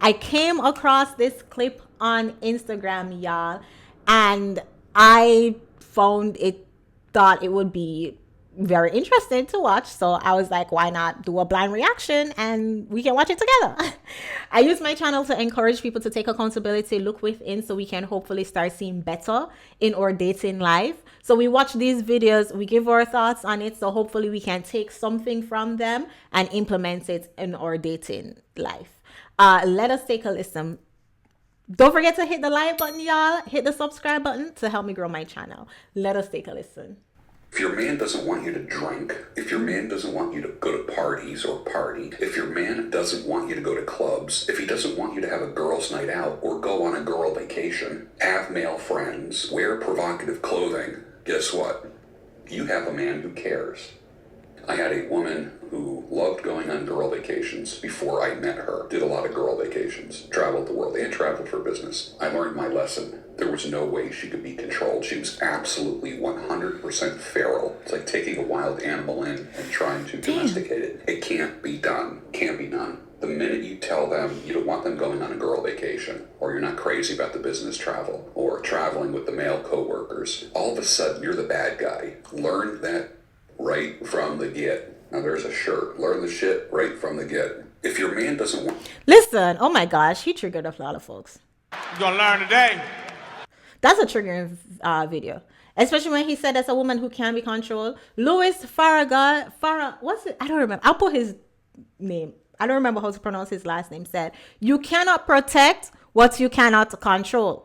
I came across this clip on Instagram, y'all, and I thought it would be very interesting to watch. So I was like, why not do a blind reaction and we can watch it together? I use my channel to encourage people to take accountability, look within, so we can hopefully start seeing better in our dating life. So we watch these videos, we give our thoughts on it, so hopefully we can take something from them and implement it in our dating life. Let us take a listen. Don't forget to hit the like button, y'all. Hit the subscribe button to help me grow my channel. Let us take a listen. If your man doesn't want you to drink, if your man doesn't want you to go to parties or party, if your man doesn't want you to go to clubs, if he doesn't want you to have a girls' night out or go on a girl vacation, have male friends, wear provocative clothing, guess what? You have a man who cares. I had a woman who loved going on girl vacations before I met her. Did a lot of girl vacations, traveled the world, and traveled for business. I learned my lesson. There was no way she could be controlled. She was absolutely 100% feral. It's like taking a wild animal in and trying to domesticate it. It can't be done. Can't be done. The minute you tell them you don't want them going on a girl vacation, or you're not crazy about the business travel, or traveling with the male coworkers, all of a sudden you're the bad guy. Learn that right from the get. Now there's a shirt. Learn the shit right from the get. If your man doesn't want... Listen, oh my gosh, he triggered a lot of folks. You're gonna learn today. That's a triggering video. Especially when he said that's a woman who can be controlled. Louis Farragut, what's it? I don't remember. I'll put his name. I don't remember how to pronounce his last name. Said, you cannot protect what you cannot control.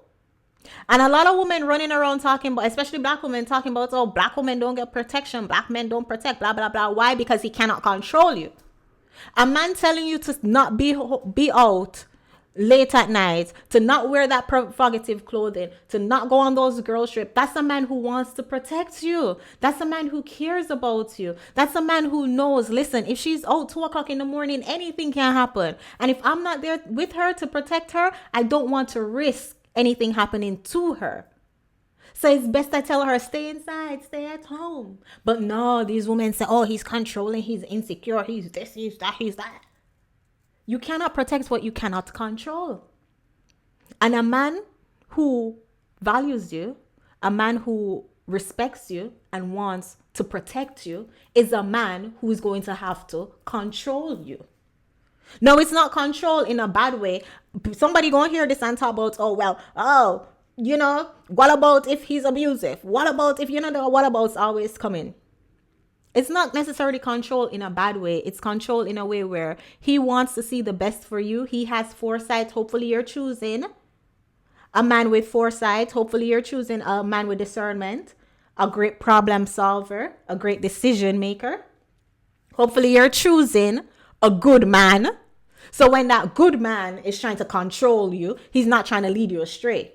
And a lot of women running around talking about, especially black women, talking about, oh, black women don't get protection. Black men don't protect, blah, blah, blah. Why? Because he cannot control you. A man telling you to not be out late at night, to not wear that provocative clothing, to not go on those girl trips, that's a man who wants to protect you. That's a man who cares about you. That's a man who knows, listen, if she's out 2 o'clock in the morning, anything can happen. And if I'm not there with her to protect her, I don't want to risk anything happening to her. So it's best I tell her, stay inside, stay at home. But no, these women say, oh, he's controlling, he's insecure, he's this, he's that, he's that. You cannot protect what you cannot control. And a man who values you, a man who respects you and wants to protect you is a man who is going to have to control you. No, it's not control in a bad way. Somebody gonna hear this and talk about, what about if he's abusive? What about if, the what abouts always coming? It's not necessarily control in a bad way. It's control in a way where he wants to see the best for you. He has foresight. Hopefully you're choosing a man with foresight. Hopefully you're choosing a man with discernment, a great problem solver, a great decision maker. Hopefully you're choosing a good man. So when that good man is trying to control you, he's not trying to lead you astray.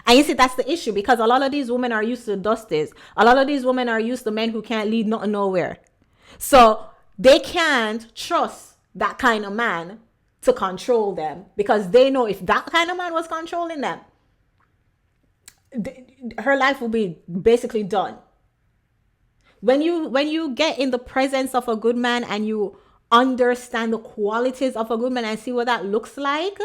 And you see, that's the issue, because a lot of these women are used to dusties. A lot of these women are used to men who can't lead nothing nowhere. So they can't trust that kind of man to control them, because they know if that kind of man was controlling them, her life will be basically done. When you get in the presence of a good man and you understand the qualities of a good man and see what that looks like,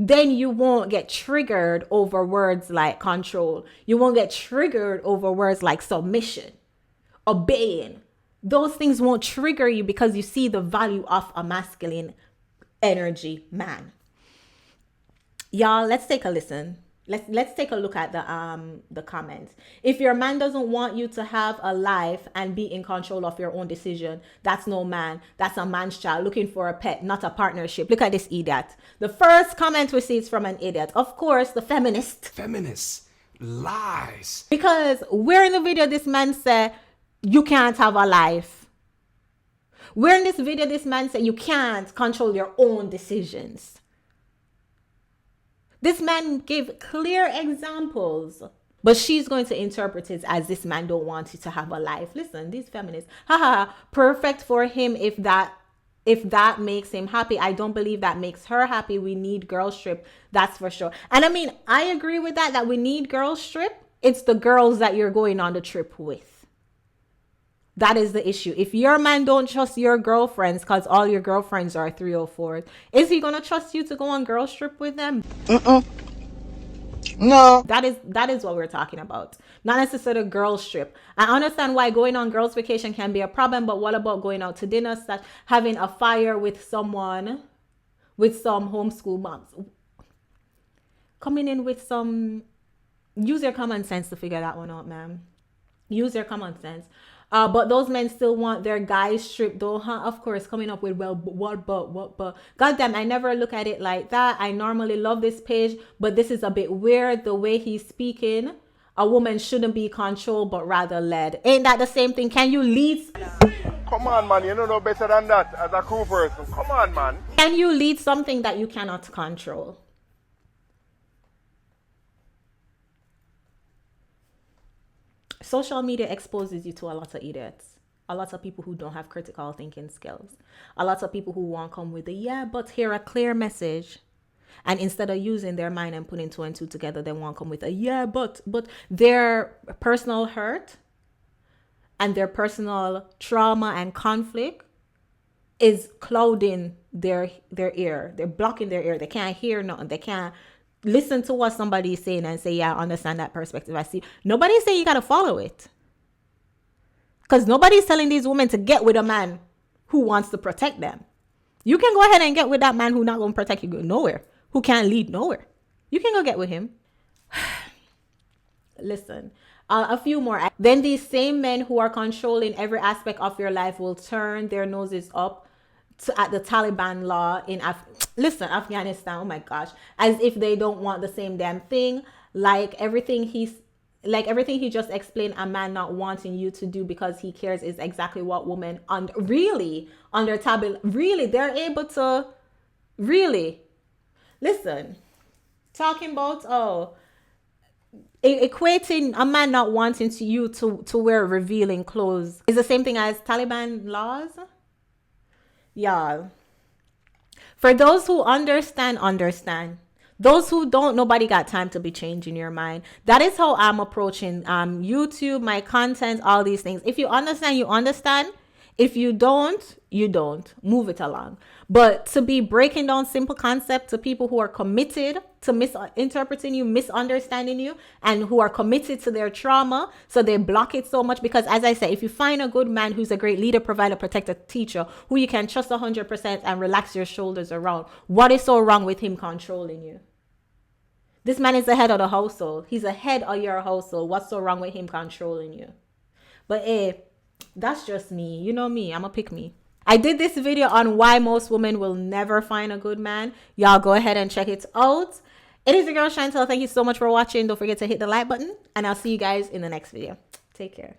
then you won't get triggered over words like control. You won't get triggered over words like submission, obeying. Those things won't trigger you because you see the value of a masculine energy man. Y'all, let's take a listen. Let's take a look at the comments. If your man doesn't want you to have a life and be in control of your own decision, that's no man. That's a man's child looking for a pet, not a partnership. Look at this idiot. The first comment we see is from an idiot. Of course, the feminist. Feminists. Lies. Because where in the video this man said, you can't have a life. Where in this video this man said, you can't control your own decisions. This man gave clear examples, but she's going to interpret it as this man don't want you to have a life. Listen, these feminists, perfect for him if that makes him happy. I don't believe that makes her happy. We need girls trip, that's for sure. And I mean, I agree with that we need girls trip. It's the girls that you're going on the trip with. That is the issue. If your man don't trust your girlfriends because all your girlfriends are 304, is he gonna trust you to go on girl trip with them? No. That is what we're talking about. Not necessarily girls trip. I understand why going on girls vacation can be a problem, but what about going out to dinner, having a fire with someone, with some homeschool moms? Coming in with some, use your common sense to figure that one out, ma'am. Use your common sense. But those men still want their guys stripped though, huh? Of course, coming up with, well, what, but. Goddamn, I never look at it like that. I normally love this page, but this is a bit weird the way he's speaking. A woman shouldn't be controlled, but rather led. Ain't that the same thing? Can you lead? Come on, man. You don't know better than that as a cool person. Come on, man. Can you lead something that you cannot control? Social media exposes you to a lot of idiots, a lot of people who don't have critical thinking skills, a lot of people who won't come with but hear a clear message, and instead of using their mind and putting two and two together, they won't come with but their personal hurt and their personal trauma and conflict is clouding their ear. They're blocking their ear. They can't hear nothing. They can't listen to what somebody is saying and say, yeah, I understand that perspective. I see. Nobody's saying you got to follow it. Because nobody's telling these women to get with a man who wants to protect them. You can go ahead and get with that man who's not going to protect you nowhere, who can't lead nowhere. You can go get with him. Listen, a few more. Then these same men who are controlling every aspect of your life will turn their noses up at the Taliban law in Afghanistan. Oh my gosh, as if they don't want the same damn thing. Like everything he just explained, a man not wanting you to do because he cares is exactly what women under Taliban, really, they're able to really listen. Talking about equating a man not wanting you to wear revealing clothes is the same thing as Taliban laws. Y'all, for those who understand. Those who don't, nobody got time to be changing your mind. That is how I'm approaching YouTube, my content, all these things. If you understand, you understand. If you don't, you don't. Move it along. But to be breaking down simple concepts to people who are committed to misinterpreting you, misunderstanding you, and who are committed to their trauma, so they block it so much. Because as I say, if you find a good man who's a great leader, provider, protector, teacher, who you can trust 100% and relax your shoulders around, what is so wrong with him controlling you? This man is the head of the household. He's the head of your household. What's so wrong with him controlling you? But that's just me. You know me. I'm a pick me. I did this video on why most women will never find a good man. Y'all go ahead and check it out. It is your girl Chantel. Thank you so much for watching. Don't forget to hit the like button, and I'll see you guys in the next video. Take care.